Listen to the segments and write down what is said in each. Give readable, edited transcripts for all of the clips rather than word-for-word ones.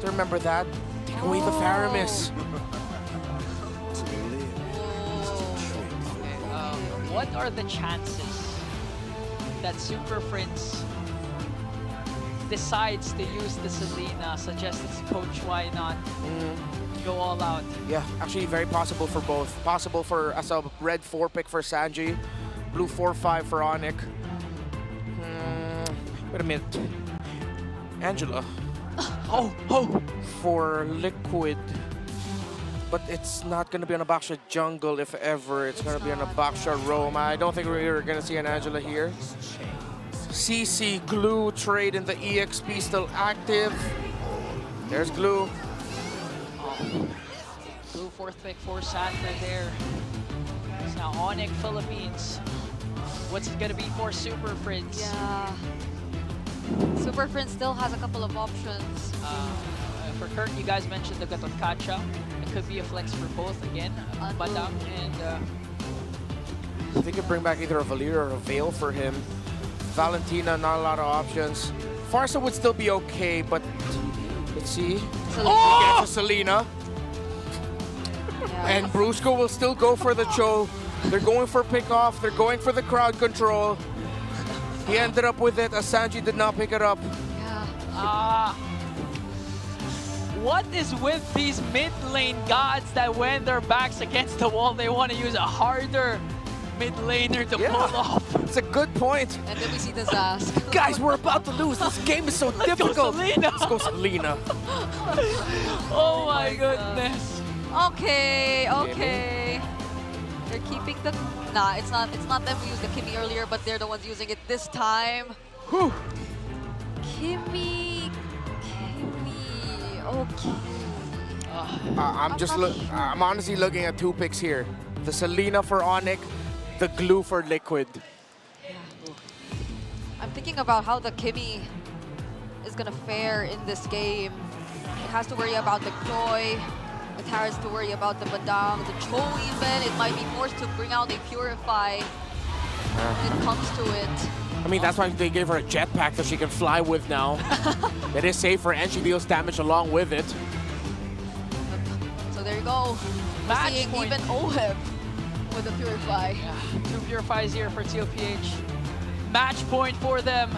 to remember that. Take away the Faramis. What are the chances that Super Prince decides to use the Selena, suggests Coach why not go all out? Yeah, actually very possible for both. Possible for as a red 4 pick for Sanji, blue 4-5 for ONIC. Wait a minute. Angela. For Liquid. But it's not going to be on a Baksha jungle if ever. It's going to be on a Baksha roam. I don't think we're going to see an Angela here. CC Glue trade in the EXP still active. There's Glue. Blue 4th pick for Sanford there. It's now ONIC Philippines. What's it gonna be for Super Prince? Yeah. Super Prince still has a couple of options. For Kurt, you guys mentioned the Gatotkacha. It could be a flex for both again. Badang and... They could bring back either a Valir or a Veil for him. Valentina, not a lot of options. Farsa would still be okay, but let's see. He gets a Selena. Yeah. And Brusco will still go for the Cho. They're going for pick-off. They're going for the crowd control. He ended up with it as Sanji did not pick it up. Yeah. What is with these mid lane gods that when their backs against the wall, they want to use a harder mid laner to pull off? It's a good point. And then we see the Zask. Guys, we're about to lose. This game is so difficult. Go Selena. Let's go Selena. Oh my goodness. Okay. They're keeping the... Nah, it's not them who used the Kimmy earlier, but they're the ones using it this time. Whew. Kimmy. Okay. I'm honestly looking at 2 picks here. The Selena for ONIC, the Glue for Liquid. I'm thinking about how the Kimmy is gonna fare in this game. It has to worry about the Joy. It has to worry about the Badang, the Cho even. It might be forced to bring out a Purify when it comes to it. I mean, that's why they gave her a jetpack that she can fly with now. It is safer and she deals damage along with it. So there you go. Match Seeing point. even Oheb with the Purify. Yeah, 2 Purifies here for TLPH. Match point for them.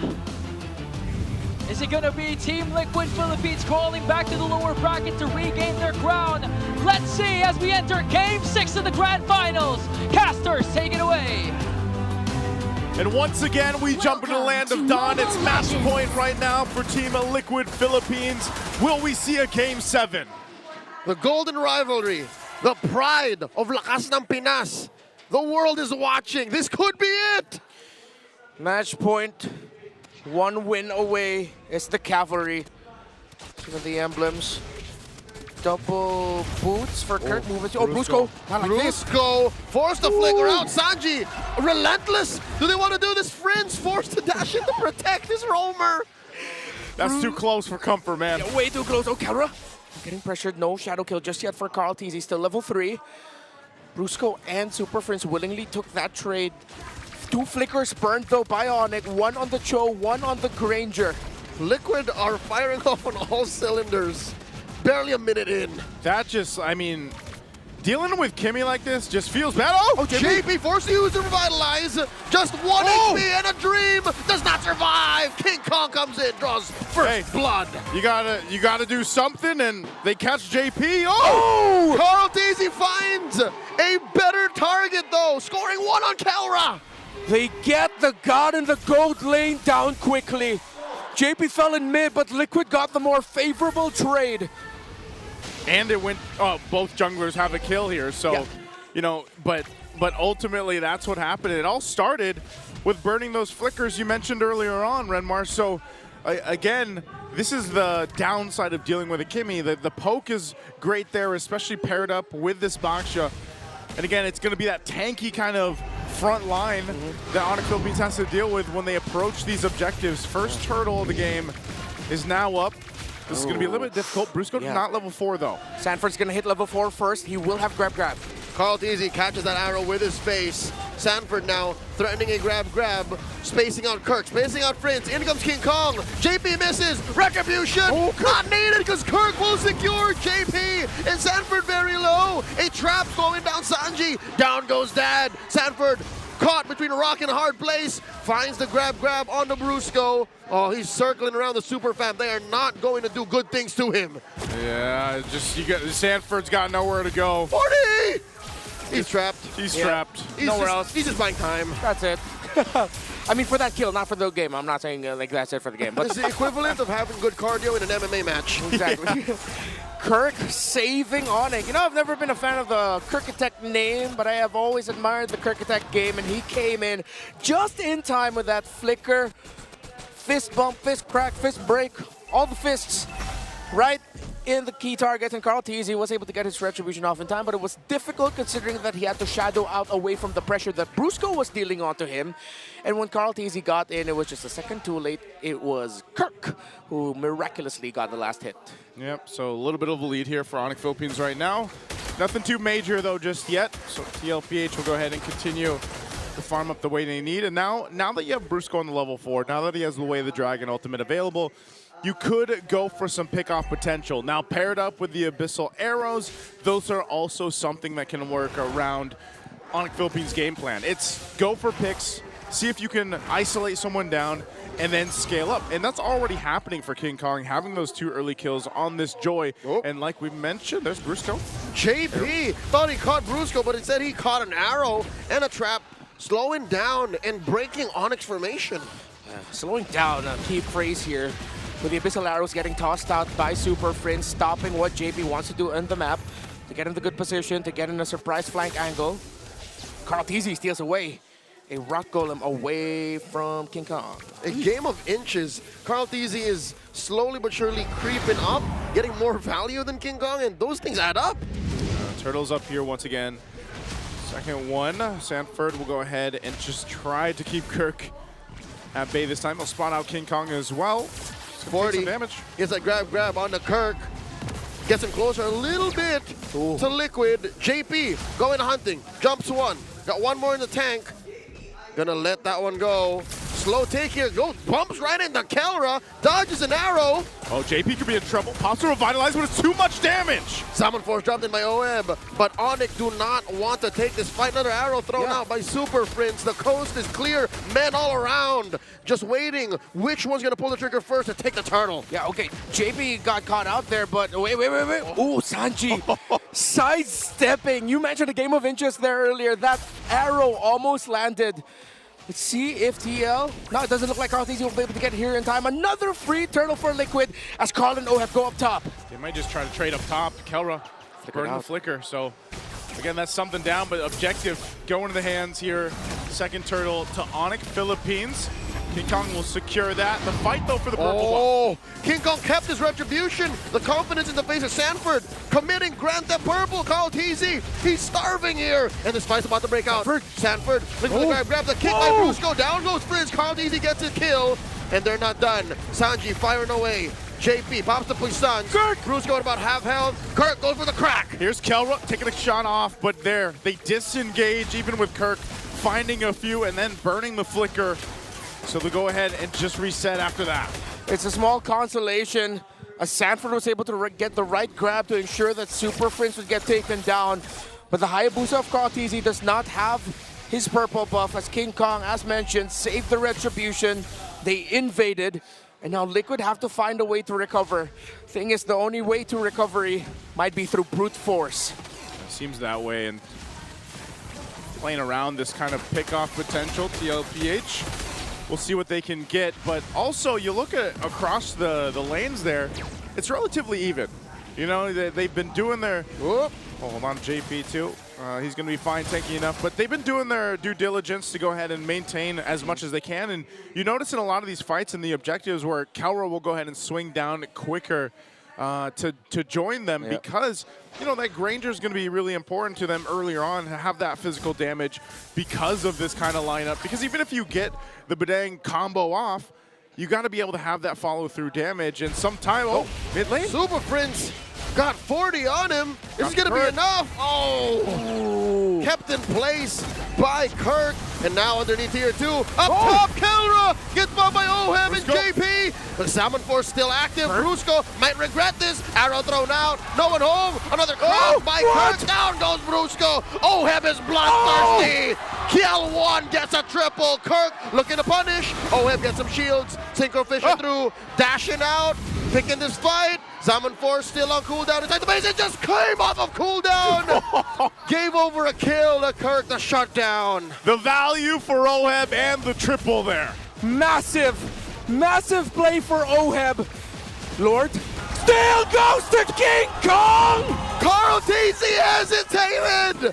Is it gonna be Team Liquid Philippines crawling back to the lower bracket to regain their crown? Let's see as we enter Game 6 of the Grand Finals. Casters, take it away. And once again, we jump into the land of Dawn. It's match point right now for Team Liquid Philippines. Will we see a Game 7? The golden rivalry, the pride of Lakas ng Pinas. The world is watching. This could be it. Match point. 1 win away is the Cavalry. Look at the emblems. Double boots for Kurt. Move it to Brusco. Not like this. Brusco forced to flicker out. Sanji, relentless. Do they want to do this? Friends forced to dash in to protect his roamer. That's too close for comfort, man. Yeah, way too close. Oh, Kara getting pressured. No shadow kill just yet for Carl Teasy. Still level 3. Brusco and Super Friends willingly took that trade. 2 flickers burned though by ONIC. 1 on the Cho, 1 on the Granger. Liquid are firing off on all cylinders. Barely a minute in. That just, I mean, dealing with Kimmy like this just feels bad. Oh, JP forced to use the Revitalize. Just 1 HP and a dream. Does not survive. King Kong comes in, draws first blood. You gotta do something, and they catch JP. Oh! Carl Daisy finds a better target though, scoring 1 on Kelra. They get the God in the gold lane down quickly. JP fell in mid, but Liquid got the more favorable trade. And it went, both junglers have a kill here, so, you know, but ultimately that's what happened. It all started with burning those flickers you mentioned earlier on, Renmar. So, again, this is the downside of dealing with a Kimmy. The poke is great there, especially paired up with this Baksha. And again, it's going to be that tanky kind of front line that ONIC Philippines has to deal with when they approach these objectives. First turtle of the game is now up. This is going to be a little bit difficult. Brusco not level 4 though. Sanford's going to hit level 4 first. He will have grab. Carl Daisy catches that arrow with his face. Sanford now threatening a grab, spacing out Kirk, spacing out Prince. In comes King Kong. JP misses. Retribution. Not needed because Kirk will secure JP. And Sanford very low. A trap going down Sanji. Down goes Dad. Sanford caught between a rock and a hard place. Finds the grab on the Brusco. Oh, he's circling around the super fam. They are not going to do good things to him. Yeah, just Sanford's got nowhere to go. 40! He's trapped. He's trapped. Nowhere else. He's just buying time. That's it. I mean, for that kill, not for the game. I'm not saying like that's it for the game. But It's the equivalent of having good cardio in an MMA match. exactly. Kirk saving ONIC. You know, I've never been a fan of the Kirkitech name, but I have always admired the Kirkitech game, and he came in just in time with that flicker, fist bump, fist crack, fist break, all the fists right in the key targets, and Carl Teasy was able to get his retribution off in time, but it was difficult considering that he had to shadow out away from the pressure that Brusco was dealing onto him. And when Carl Teasy got in, it was just a second too late. It was Kirk who miraculously got the last hit. Yep, so a little bit of a lead here for ONIC Philippines right now. Nothing too major though just yet, so TLPH will go ahead and continue to farm up the way they need. And now that you have Brusco on the level 4, now that he has the Way of the Dragon ultimate available, you could go for some pick-off potential. Now, paired up with the Abyssal Arrows, those are also something that can work around ONIC Philippines' game plan. It's go for picks, see if you can isolate someone down, and then scale up. And that's already happening for King Kong, having those 2 early kills on this Joy. Oh. And like we mentioned, there's Brusco. JP thought he caught Brusco, but instead he caught an arrow and a trap, slowing down and breaking ONIC's formation. Slowing down, a key phrase here. With the Abyssal Arrows getting tossed out by Super Prince, stopping what JP wants to do on the map to get in the good position, to get in a surprise flank angle. Carl Teasy steals away. A rock golem away from King Kong. A game of inches. Carl Teasy is slowly but surely creeping up, getting more value than King Kong, and those things add up. Turtles up here once again. Second one. Sanford will go ahead and just try to keep Kirk at bay this time. He'll spot out King Kong as well. 40. Damage. Gets a grab on the Kirk. Gets him closer a little bit to Liquid. JP going hunting. Jumps one. Got one more in the tank. Gonna let that one go. Slow take here. Goes, bumps right into Kelra. Dodges an arrow. Oh, JP could be in trouble. Pops to revitalize, but it's too much damage. Salmon Force dropped in by OM, but ONIC do not want to take this fight. Another arrow thrown out by Super Prince. The coast is clear. Men all around. Just waiting. Which one's going to pull the trigger first to take the turtle? Yeah, okay. JP got caught out there, but wait. Ooh, Sanji sidestepping. You mentioned a game of inches there earlier. That arrow almost landed. Let's see if TL... No, it doesn't look like Carl Teasy will be able to get here in time. Another free turtle for Liquid as Carl and OF go up top. They might just try to trade up top. Kelra burning the flicker. So, again, that's something down, but objective going to the hands here. Second turtle to ONIC Philippines. King Kong will secure that. The fight, though, for the purple Oh, King Kong kept his retribution. The confidence in the face of Sanford. Committing grant the purple. Carl Teasy. He's starving here. And this fight's about to break out. Sanford looking for the grab the kick by Brusco. Down goes Frizz. Carl Teasy gets his kill. And they're not done. Sanji firing away. JP pops the puissance. Brusco at about half health. Kirk goes for the crack. Here's Kelra taking a shot off, but there, they disengage even with Kirk, finding a few and then burning the flicker. So they'll go ahead and just reset after that. It's a small consolation as Sanford was able to get the right grab to ensure that Super Prince would get taken down. But the Hayabusa of Carl Teasy does not have his purple buff as King Kong, as mentioned, saved the retribution. They invaded, and now Liquid have to find a way to recover. Thing is, the only way to recovery might be through brute force. It seems that way, and playing around this kind of pick-off potential, TLPH. We'll see what they can get, but also you look at across the lanes there, it's relatively even. You know, they've been doing their... Whoop, hold on, JP too. He's going to be fine, tanky enough, but they've been doing their due diligence to go ahead and maintain as much as they can, and you notice in a lot of these fights and the objectives where Kelra will go ahead and swing down quicker to join them because, you know, that Granger is going to be really important to them earlier on to have that physical damage because of this kind of lineup. Because even if you get the Badang combo off, you got to be able to have that follow-through damage. And sometime, mid lane. Super Prince Got 40 on him. Is this going to be enough? Oh! Kept in place by Kirk. And now underneath here too. Up top, Kelra gets bumped by Oheb and JP. The Salmon Force still active. Brusco might regret this. Arrow thrown out. No one home. Another cross by Kirk. Down goes Brusco. Oheb is bloodthirsty. Kiel 1 gets a triple. Kirk looking to punish. Oheb gets some shields. Synchro fishing through. Dashing out. Picking this fight. Salmon Force still on cooldown inside the base. It just came off of cooldown. Gave over a kill to Kirk, the shutdown. The value for Oheb and the triple there. Massive, massive play for Oheb. Lord still goes to King Kong. Carl TC hesitated.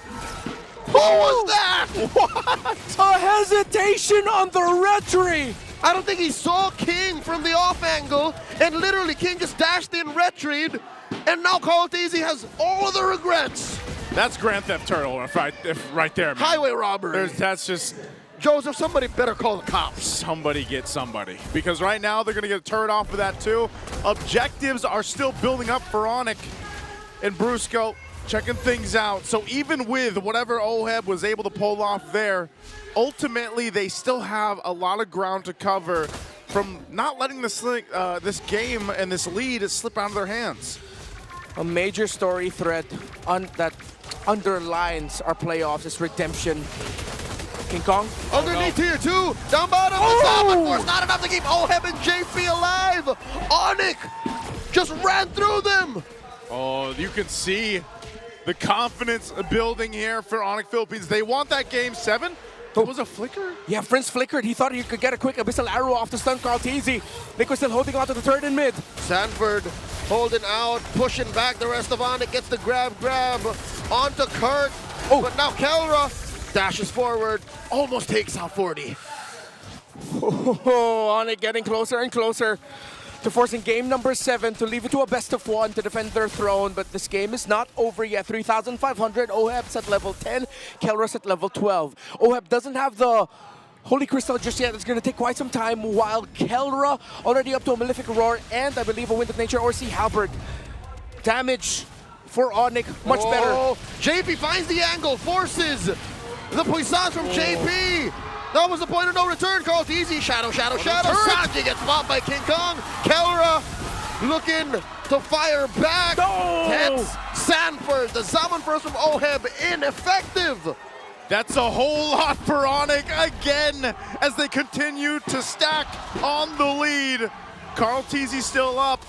What was that? What? A hesitation on the retry. I don't think he saw King from the off angle, and literally King just dashed in retried, and now Carl TC has all of the regrets. That's Grand Theft Auto if right there, man. Highway robbery. That's just... Joseph, somebody better call the cops. Somebody get somebody. Because right now they're going to get a turret off of that too. Objectives are still building up for ONIC and Brusco, checking things out. So even with whatever Oheb was able to pull off there, ultimately they still have a lot of ground to cover from not letting this game and this lead slip out of their hands. A major story thread that underlines our playoffs is redemption. King Kong. Underneath here too. Down bottom. The Salmon Force not enough to keep Oheb and JP alive. ONIC just ran through them. Oh, you can see the confidence building here for ONIC Philippines. They want that game 7. It was a flicker? Yeah, Prince flickered. He thought he could get a quick abyssal arrow off to stun Carl TZ. Liquid still holding on to the third in mid. Sanford holding out, pushing back the rest of ONIC. Gets the grab onto Kirk. But now Kelra dashes forward, almost takes out 40. ONIC getting closer and closer to forcing game number 7 to leave it to a best of 1 to defend their throne, but this game is not over yet. 3,500, Oheb's at level 10, Kelra's at level 12. Oheb doesn't have the Holy Crystal just yet. It's going to take quite some time, while Kelra already up to a Malefic Roar and I believe a Wind of Nature or Sea Halberd. Damage for ONIC, much better. JP finds the angle, forces the puissance from JP. That was the point of no return. Carl TZ, shadow. Sanji gets bombed by King Kong. Kelra looking to fire back. Hits Sanford. The Salmon Force from Oheb ineffective. That's a whole lot for ONIC again as they continue to stack on the lead. Carl TZ still up,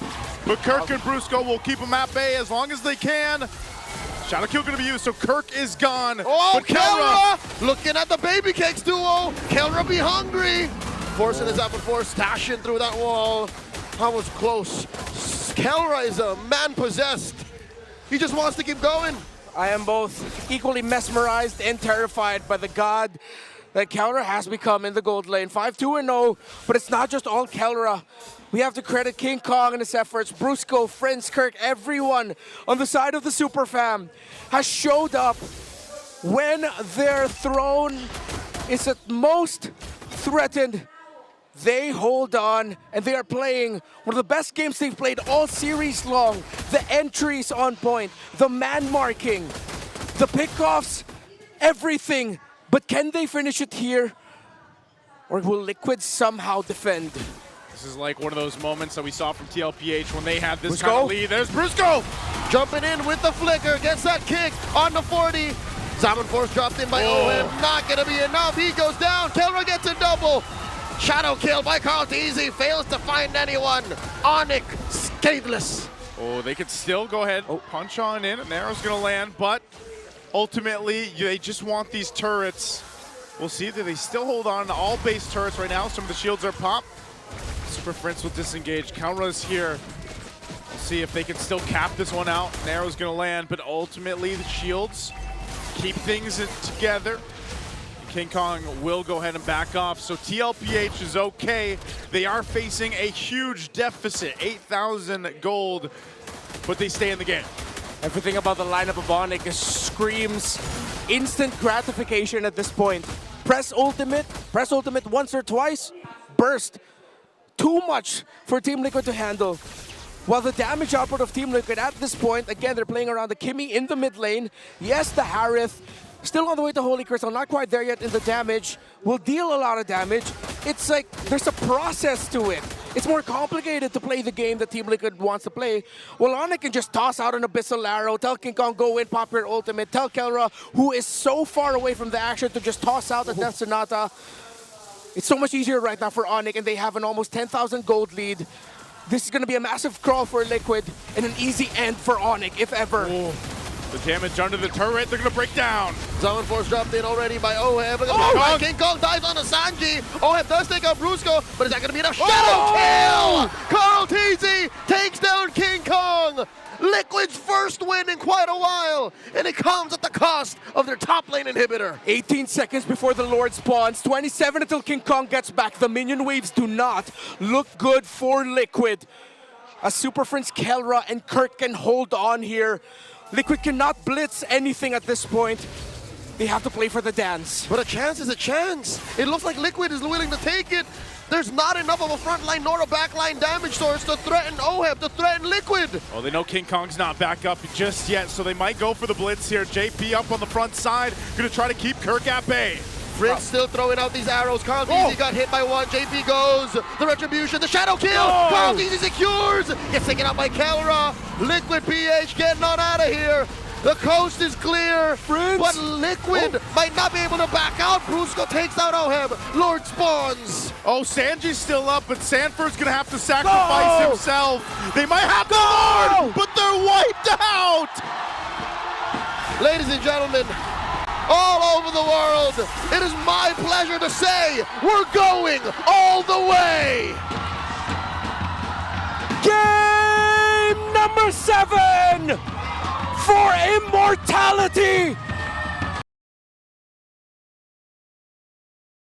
but Kirk and Brusco will keep them at bay as long as they can. Shadow kill gonna be used, so Kirk is gone. But Kelra looking at the Baby Cakes duo. Kelra be hungry. Forcing his Salmon Force, dashing through that wall. That was close. Kelra is a man possessed. He just wants to keep going. I am both equally mesmerized and terrified by the god that Kelra has become in the gold lane. 5-2-0, but it's not just all Kelra. We have to credit King Kong and his efforts. Brusco, Friends, Kirk, everyone on the side of the Super Fam has showed up when their throne is at most threatened. They hold on, and they are playing one of the best games they've played all series long. The entries on point, the man marking, the pickoffs, everything. But can they finish it here? Or will Liquid somehow defend? This is like one of those moments that we saw from TLPH when they had this kind of lead. There's Brusco! Jumping in with the flicker, gets that kick on the 40. Salmon Force dropped in by Owen, not gonna be enough. He goes down, Kelra gets a double. Shadow kill by Carl TZ, fails to find anyone. ONIC, scatheless. Oh, they could still go ahead, punch on in, and arrow's gonna land, but ultimately, they just want these turrets. We'll see that they still hold on to all base turrets right now. Some of the shields are popped. Super Prince will disengage. Kelra's here. We'll see if they can still cap this one out. An arrow's gonna land, but ultimately the shields keep things together. King Kong will go ahead and back off, so TLPH is okay. They are facing a huge deficit, 8,000 gold, but they stay in the game. Everything about the lineup of ONIC screams instant gratification at this point. Press ultimate once or twice, burst. Too much for Team Liquid to handle. While the damage output of Team Liquid at this point, again, they're playing around the Kimmy in the mid lane. Yes, the Harith, still on the way to Holy Crystal, not quite there yet in the damage, will deal a lot of damage. It's like there's a process to it. It's more complicated to play the game that Team Liquid wants to play. Well, ONIC can just toss out an Abyssal Arrow, tell King Kong go in, pop your ultimate, tell Kelra, who is so far away from the action, to just toss out the Death Sonata. It's so much easier right now for ONIC, and they have an almost 10,000 gold lead. This is going to be a massive crawl for Liquid and an easy end for ONIC, if ever. Ooh. The damage under the turret, they're going to break down. Summon Force dropped in already by Oheb. King Kong dies on a Sanji. Oheb does take out Brusco, but is that going to be enough? Shadow kill! Carl TZ takes down King Kong. Liquid's first win in quite a while, and it comes at the cost of their top lane inhibitor. 18 seconds before the Lord spawns, 27 until King Kong gets back. The minion waves do not look good for Liquid. As Super Friends Kelra and Kirk can hold on here. Liquid cannot blitz anything at this point. They have to play for the dance. But a chance is a chance. It looks like Liquid is willing to take it. There's not enough of a front line nor a back line damage source to threaten Oheb, to threaten Liquid. Well, they know King Kong's not back up just yet, so they might go for the blitz here. JP up on the front side, gonna try to keep Kirk at bay. Prince still throwing out these arrows. Carl TZ got hit by one. JP goes. The retribution, the shadow kill. Carl TZ secures. Gets taken out by Kelra. Liquid PH getting on out of here. The coast is clear, but Liquid might not be able to back out. Brusco takes out Oheb. Lord spawns. Oh, Sanji's still up, but Sanford's gonna have to sacrifice himself. They might have the Lord, but they're wiped out. Ladies and gentlemen, all over the world, it is my pleasure to say we're going all the way. Game number 7 for immortality.